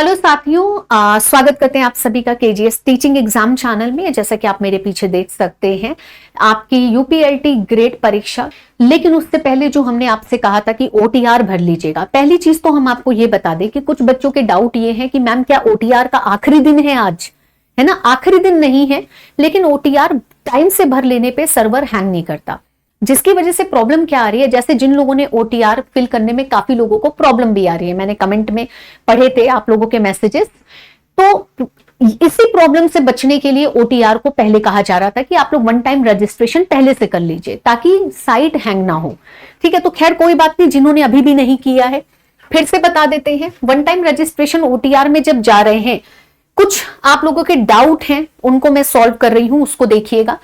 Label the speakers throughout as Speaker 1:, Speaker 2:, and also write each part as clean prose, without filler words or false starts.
Speaker 1: Hello साथियों, स्वागत करते हैं आप सभी का केजीएस टीचिंग एग्जाम चैनल में। जैसा कि आप मेरे पीछे देख सकते हैं आपकी यूपीएलटी ग्रेड परीक्षा। लेकिन उससे पहले जो हमने आपसे कहा था कि ओटीआर भर लीजिएगा, पहली चीज तो हम आपको ये बता दें कि कुछ बच्चों के डाउट ये है कि मैम क्या ओटीआर का आखिरी दिन है आज, है ना। आखिरी दिन नहीं है, लेकिन ओटीआर टाइम से भर लेने पे सर्वर हैंग नहीं करता। जिसकी वजह से प्रॉब्लम क्या आ रही है, जैसे जिन लोगों ने ओटीआर फिल करने में काफी लोगों को प्रॉब्लम भी आ रही है, मैंने कमेंट में पढ़े थे आप लोगों के मैसेजेस। तो इसी प्रॉब्लम से बचने के लिए ओटीआर को पहले कहा जा रहा था कि आप लोग वन टाइम रजिस्ट्रेशन पहले से कर लीजिए ताकि साइट हैंग ना हो। ठीक है, तो खैर कोई बात नहीं, जिन्होंने अभी भी नहीं किया है फिर से बता देते हैं। वन टाइम रजिस्ट्रेशन ओटीआर में जब जा रहे हैं, कुछ आप लोगों के डाउट हैं उनको मैं सॉल्व कर रही हूं, उसको देखिएगा।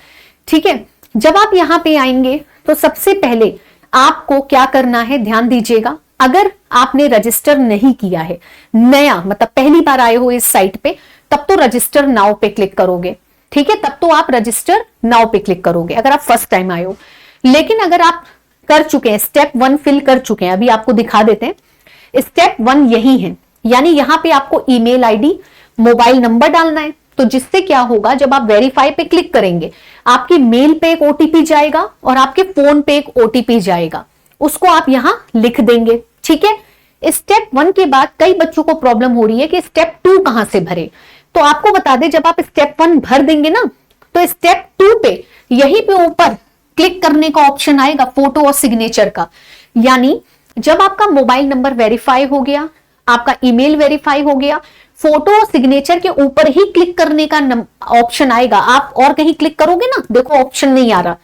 Speaker 1: ठीक है, जब आप यहां पे आएंगे तो सबसे पहले आपको क्या करना है, ध्यान दीजिएगा। अगर आपने रजिस्टर नहीं किया है, नया मतलब पहली बार आए हो इस साइट पे, तब तो रजिस्टर नाउ पे क्लिक करोगे। ठीक है, तब तो आप रजिस्टर नाउ पे क्लिक करोगे अगर आप फर्स्ट टाइम आए हो। लेकिन अगर आप कर चुके हैं, स्टेप 1 फिल कर चुके हैं, अभी आपको दिखा देते हैं। स्टेप 1 यही है, यानी यहां पे आपको ईमेल आईडी, मोबाइल नंबर डालना है। तो जिससे क्या होगा, जब आप वेरीफाई पे क्लिक करेंगे आपकी मेल पे एक ओटीपी जाएगा और आपके फोन पे एक ओटीपी जाएगा, उसको आप यहां लिख देंगे। ठीक है, स्टेप 1 के बाद कई बच्चों को प्रॉब्लम हो रही है कि स्टेप 2 कहां से भरे। तो आपको बता दें, जब आप स्टेप 1 भर देंगे ना, तो स्टेप 2 पे यहीं पे ऊपर क्लिक करने का ऑप्शन आएगा फोटो और सिग्नेचर का। यानी जब आपका मोबाइल नंबर वेरीफाई हो गया, आपका ईमेल वेरीफाई हो गया, फोटो और सिग्नेचर के ऊपर ही क्लिक करने का ऑप्शन आएगा। आप और कहीं क्लिक करोगे ना, देखो ऑप्शन नहीं आ रहा।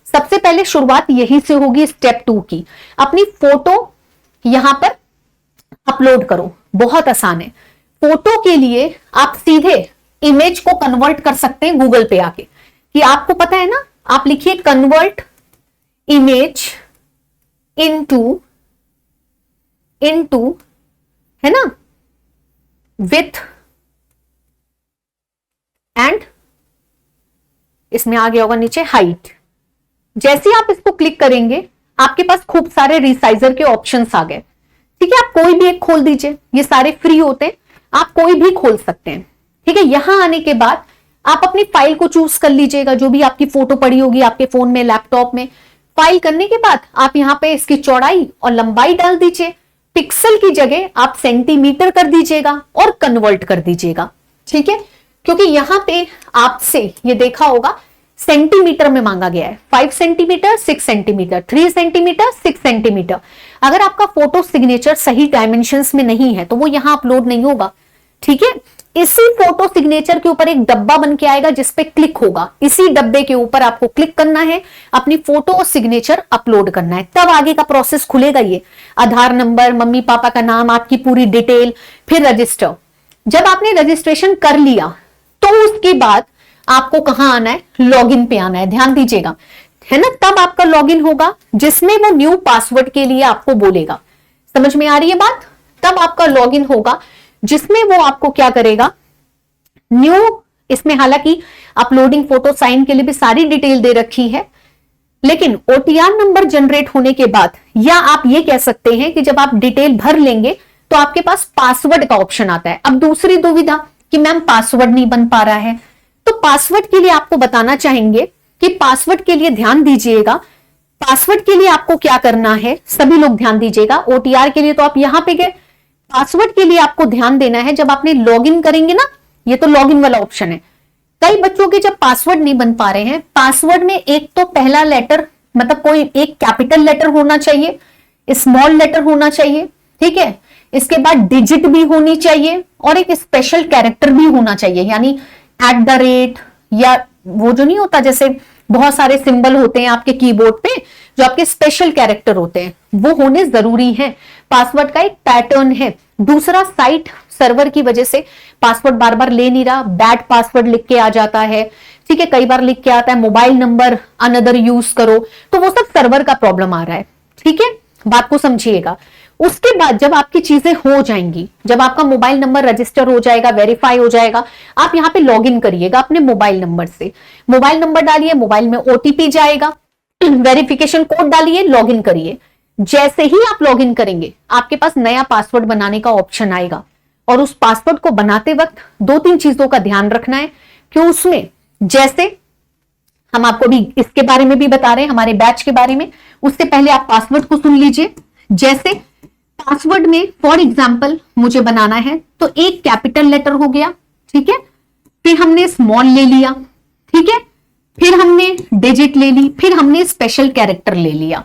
Speaker 1: सबसे पहले शुरुआत यहीं से होगी स्टेप 2 की। अपनी फोटो यहां पर अपलोड करो, बहुत आसान है। फोटो के लिए आप सीधे इमेज को कन्वर्ट कर सकते हैं गूगल पे आके, कि आपको पता है ना, आप लिखिए कन्वर्ट इमेज इनटू है ना, विथ एंड इसमें आ गया होगा नीचे हाइट। जैसे ही आप इसको क्लिक करेंगे आपके पास खूब सारे रिसाइजर के ऑप्शंस आ गए। ठीक है, आप कोई भी एक खोल दीजिए, ये सारे फ्री होते हैं, आप कोई भी खोल सकते हैं। ठीक है, यहां आने के बाद आप अपनी फाइल को चूज कर लीजिएगा, जो भी आपकी फोटो पड़ी होगी आपके फोन में, लैपटॉप में। फाइल करने के बाद आप यहां पे इसकी चौड़ाई और लंबाई डाल दीजिए। पिक्सल की जगह आप सेंटीमीटर कर दीजिएगा और कन्वर्ट कर दीजिएगा। ठीक है, क्योंकि यहां पे आपसे ये देखा होगा सेंटीमीटर में मांगा गया है। 5 सेंटीमीटर, 6 सेंटीमीटर, 3 सेंटीमीटर, 6 सेंटीमीटर। अगर आपका फोटो सिग्नेचर सही डायमेंशंस में नहीं है तो वो यहां अपलोड नहीं होगा। ठीक है, इसी फोटो सिग्नेचर के ऊपर एक डब्बा बन के आएगा जिसपे क्लिक होगा, इसी डब्बे के ऊपर आपको क्लिक करना है, अपनी फोटो और सिग्नेचर अपलोड करना है। तब आगे का प्रोसेस खुलेगा। ये आधार नंबर, मम्मी पापा का नाम, आपकी पूरी डिटेल, फिर रजिस्टर। जब आपने रजिस्ट्रेशन कर लिया तो उसके बाद आपको कहां आना है, लॉगिन पे आना है। ध्यान दीजिएगा, है ना, तब आपका लॉगिन होगा जिसमें वो न्यू पासवर्ड के लिए आपको बोलेगा। समझ में आ रही है बात? तब आपका लॉगिन होगा जिसमें वो आपको क्या करेगा, न्यू, इसमें हालांकि अपलोडिंग फोटो साइन के लिए भी सारी डिटेल दे रखी है, लेकिन ओटीआर नंबर जनरेट होने के बाद, या आप ये कह सकते हैं कि जब आप डिटेल भर लेंगे तो आपके पास पासवर्ड का ऑप्शन आता है। अब दूसरी दुविधा कि मैम पासवर्ड नहीं बन पा रहा है, तो पासवर्ड के लिए आपको बताना चाहेंगे कि पासवर्ड के लिए ध्यान दीजिएगा। पासवर्ड के लिए आपको क्या करना है, सभी लोग ध्यान दीजिएगा। ओटीआर के लिए तो आप यहां पे गए, पासवर्ड के लिए आपको ध्यान देना है। जब आपने लॉगिन करेंगे ना, ये तो लॉगिन वाला ऑप्शन है। कई बच्चों के जब पासवर्ड नहीं बन पा रहे हैं, पासवर्ड में एक तो पहला लेटर, मतलब कोई एक कैपिटल लेटर होना चाहिए, स्मॉल लेटर होना चाहिए। ठीक है, इसके बाद डिजिट भी होनी चाहिए और एक स्पेशल कैरेक्टर भी होना चाहिए, यानी @ या वो जो नहीं होता, जैसे बहुत सारे सिंबल होते हैं आपके कीबोर्ड पे जो आपके स्पेशल कैरेक्टर होते हैं, वो होने जरूरी है। पासवर्ड का एक पैटर्न है। दूसरा, साइट सर्वर की वजह से पासवर्ड बार बार ले नहीं रहा, बैड पासवर्ड लिख के आ जाता है। ठीक है, कई बार लिख के आता है मोबाइल नंबर अनदर यूज करो, तो वो सब सर्वर का प्रॉब्लम आ रहा है। ठीक है, बात को समझिएगा। उसके बाद जब आपकी चीजें हो जाएंगी, जब आपका मोबाइल नंबर रजिस्टर हो जाएगा, वेरीफाई हो जाएगा, आप यहां पे लॉगिन करिएगा अपने मोबाइल नंबर से। मोबाइल नंबर डालिए, मोबाइल में ओटीपी जाएगा, वेरिफिकेशन कोड डालिए, लॉगिन करिए। जैसे ही आप लॉगिन करेंगे आपके पास नया पासवर्ड बनाने का ऑप्शन आएगा। और उस पासवर्ड को बनाते वक्त 2-3 चीजों का ध्यान रखना है कि उसमें, जैसे हम आपको भी इसके बारे में भी बता रहे हैं, हमारे बैच के बारे में, उससे पहले आप पासवर्ड को सुन लीजिए। जैसे पासवर्ड में फॉर एग्जाम्पल मुझे बनाना है तो एक कैपिटल लेटर हो गया, ठीक है, फिर हमने स्मॉल ले लिया, ठीक है, फिर हमने डिजिट ले ली, फिर हमने स्पेशल कैरेक्टर ले लिया।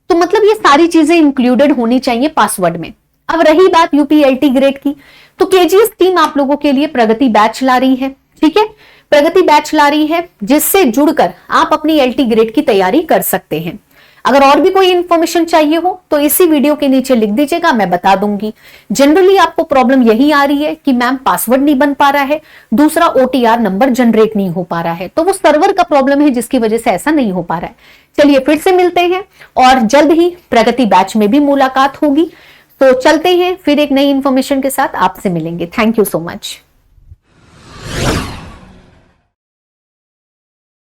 Speaker 1: तो मतलब ये सारी चीजें इंक्लूडेड होनी चाहिए पासवर्ड में। अब रही बात यूपीएलटी ग्रेड की, तो केजीएस टीम आप लोगों के लिए प्रगति बैच ला रही है, ठीक है, प्रगति बैच ला रही है जिससे जुड़कर आप अपनी एलटी ग्रेड की तैयारी कर सकते हैं। अगर और भी कोई इंफॉर्मेशन चाहिए हो तो इसी वीडियो के नीचे लिख दीजिएगा, मैं बता दूंगी। जनरली आपको प्रॉब्लम यही आ रही है कि मैम पासवर्ड नहीं बन पा रहा है, दूसरा ओटीआर नंबर जनरेट नहीं हो पा रहा है, तो वो सर्वर का प्रॉब्लम है जिसकी वजह से ऐसा नहीं हो पा रहा है। चलिए फिर से मिलते हैं और जल्द ही प्रगति बैच में भी मुलाकात होगी। तो चलते हैं फिर एक नई इंफॉर्मेशन के साथ आपसे मिलेंगे। Thank you so much.